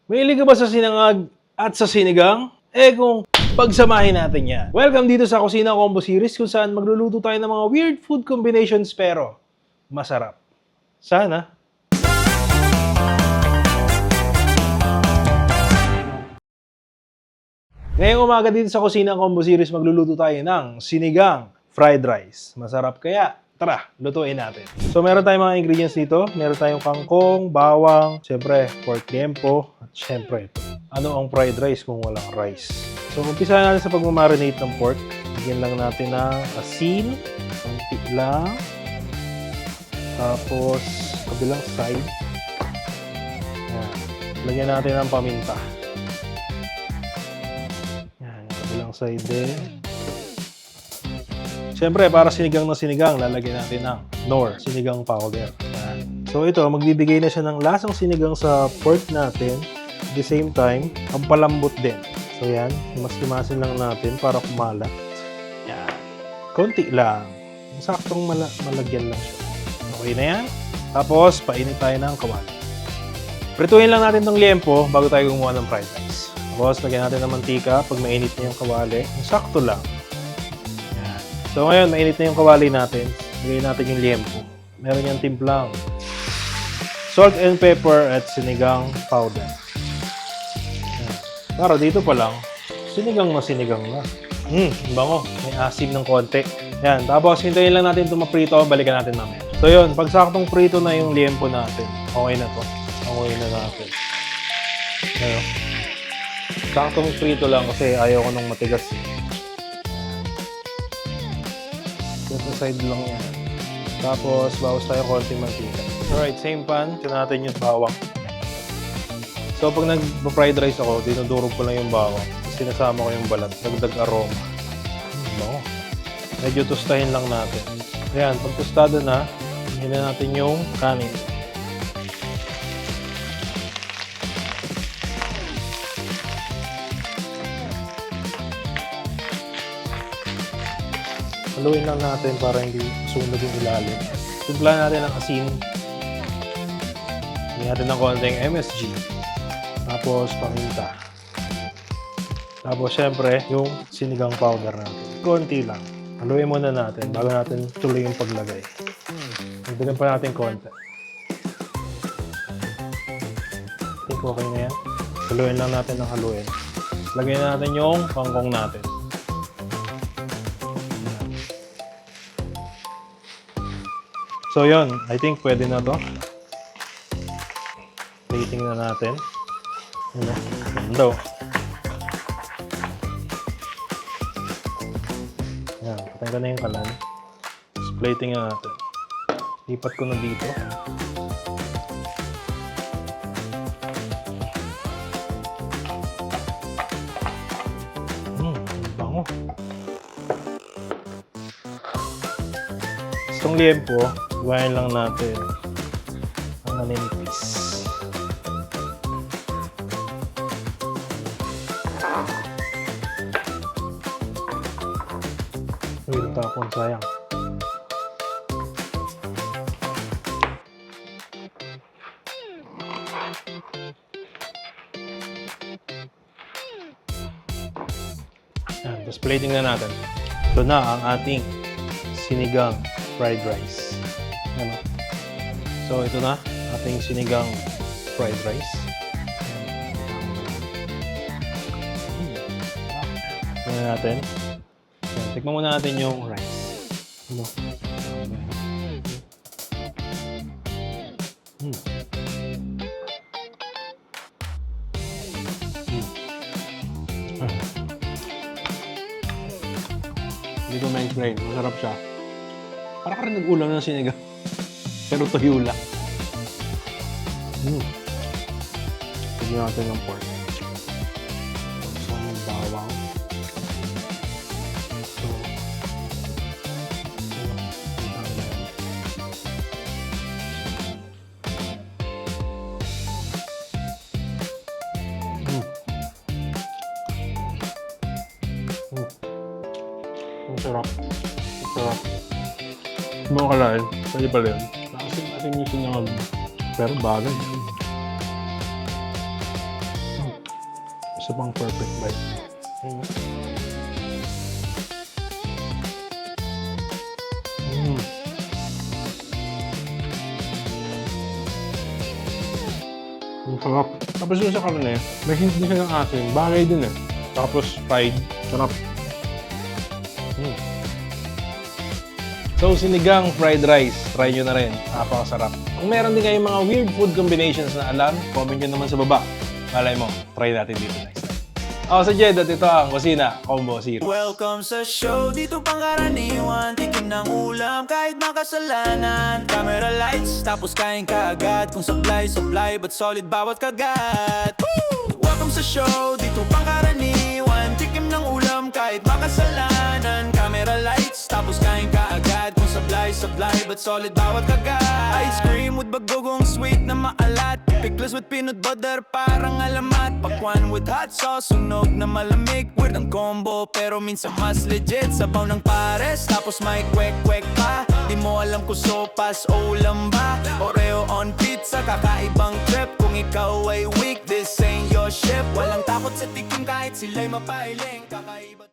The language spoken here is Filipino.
Mahilig ka ba sa sinangag at sa sinigang? Kung pagsamahin natin yan. Welcome dito sa Kusina Combo Series kung saan magluluto tayo ng mga weird food combinations pero masarap. Sana. Ngayong umaga dito sa Kusina Combo Series magluluto tayo ng sinigang fried rice. Masarap kaya? Tara, lutuin natin. So meron tayong mga ingredients dito. Meron tayong kangkong, bawang, syempre pork liempo, at syempre ito. Ano ang fried rice kung walang rice? So umpisa natin sa pagmamarinate ng pork. Bigyan lang natin ng asin, konti lang. Tapos kabilang side. Yan. Lagyan natin ng paminta. Yan, kabilang side din. Siyempre, para sinigang na sinigang, lalagyan natin ng Knorr, sinigang powder. Yan. So ito, magbibigay na siya ng lasang sinigang sa pork natin. At the same time, ang palambot din. So yan, himas-himasin lang natin para kumalat. Yan. Konti lang. Saktong malagyan lang siya. Okay na yan. Tapos, painit tayo ng kawali. Prituhin lang natin itong liempo bago tayo gumawa ng fried rice. Tapos, lagyan natin ng mantika. Pag mainit na yung kawali, sakto lang. So ngayon, mainit na yung kawali natin. Lagay natin yung liempo. Meron yung timplang salt and pepper at sinigang powder. Yan. Para dito pa lang, sinigang na. Bango. May asim ng konti. Yan. Tapos hintayin lang natin ito maprito. Balikan natin mamaya. So yun, pag saktong prito na yung liempo natin, okay na to. Okay na natin. Ayan. Saktong prito lang kasi ayaw ko nung matigas. Side lang yan. Tapos, bawas tayo konting mantika. Alright, same pan. Tignan natin yung bawang. So, pag nag-fried rice ako, dinudurog ko lang yung bawang. Sinasama ko yung balat. Dagdag aroma. No. Medyo tustahin lang natin. Ayan, pag tostado na, hinan natin yung kanin. Haluin lang natin para hindi sunog yung ilalim. Timplan natin ng asin. Lagyan natin ng konting MSG. Tapos paminta. Tapos syempre yung sinigang powder natin. Konti lang. Haluin muna natin bago natin tuloy yung paglagay. Nagdagan pa natin konti. Think okay na yan. Haluin lang natin ng haluin. Lagyan natin yung kangkong natin. So yun, I think pwede na to. Plating na natin. Ano? Ganda oh. Ayan, patay ko na yung kalan. Tapos plating na natin. Lipat ko na dito. Bango. Itong liempo, gawain lang natin ang naninipis. Uy, natapon, sayang. Tapos plating na natin. Ito na ang ating sinigang fried rice. Ano? So, ito na ating sinigang fried rice. Tignan natin. Tikman muna natin yung rice. Ano? Hindi ko ma-explain. Masarap siya. Para ka rin nag-ulam ng sinigang. Pero tuyo lang. Tignan natin ng pork. So, yung bawang. So, ang sarap. Ang sarap. Hindi mo kalain. Pwede pala yun. Nakasin yung sinangag. Pero bagay. Isa pang perfect bite. Ang sarap. Tapos yung sa karne, may hint din siya ng asin. Bagay din eh. Tapos fried. Sarap. So, sinigang fried rice. Try nyo na rin. Napakasarap. Kung meron din kayong mga weird food combinations na alam, comment nyo naman sa baba. Malay mo, try natin dito next time. Ako sa Jed at ito ang Kusina Combo Series. Welcome sa show, dito pangkaraniwan. Tikim ng ulam kahit makasalanan. Camera lights, tapos kain ka agad. Kung supply, but solid bawat kagat. Woo! Welcome sa show, dito pangkaraniwan. Tikim ng ulam kahit makasalanan. Camera lights, tapos kain ka agad. Kung supply, but solid bawat kagat. Ice cream with bagogong sweet na maalat. Pickles with peanut butter, parang alamat. Pakwan with hot sauce, sunog na malamig. Weird ang combo, pero minsan mas legit. Sabaw ng pares, tapos may kwek-kwek pa. Di mo alam kung sopas o ulam ba. Oreo on pizza, kakaibang trip. Kung ikaw ay weak, this ain't your ship. Walang takot sa tikim kahit sila'y mapailing. Kakaiba